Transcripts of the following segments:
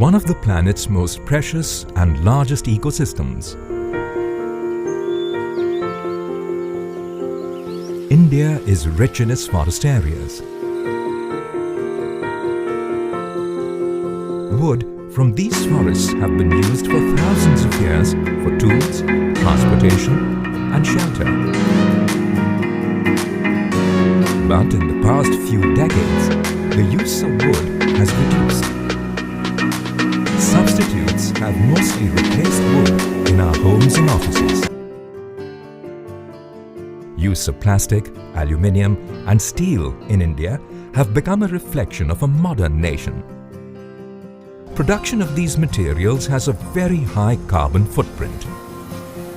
one of the planet's most precious and largest ecosystems. India is rich in its forest areas. Wood from these forests have been used for thousands of years for tools, transportation, and shelter. But in the past few decades, the use of wood has reduced. Substitutes have mostly replaced wood in our homes and offices. Use of plastic, aluminium, and steel in India have become a reflection of a modern nation. Production of these materials has a very high carbon footprint.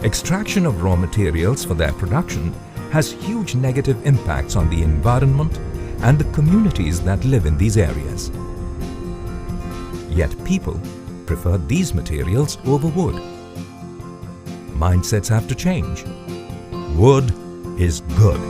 Extraction of raw materials for their production has huge negative impacts on the environment and the communities that live in these areas. Yet people prefer these materials over wood. Mindsets have to change. Wood is good.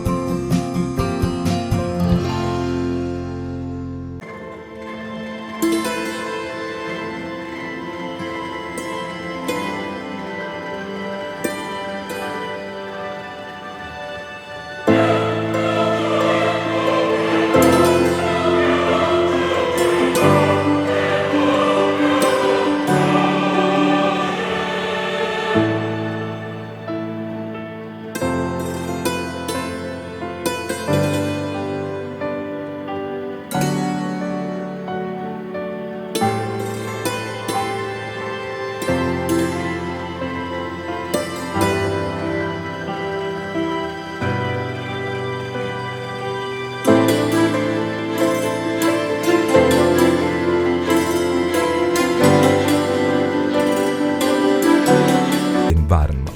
Environment.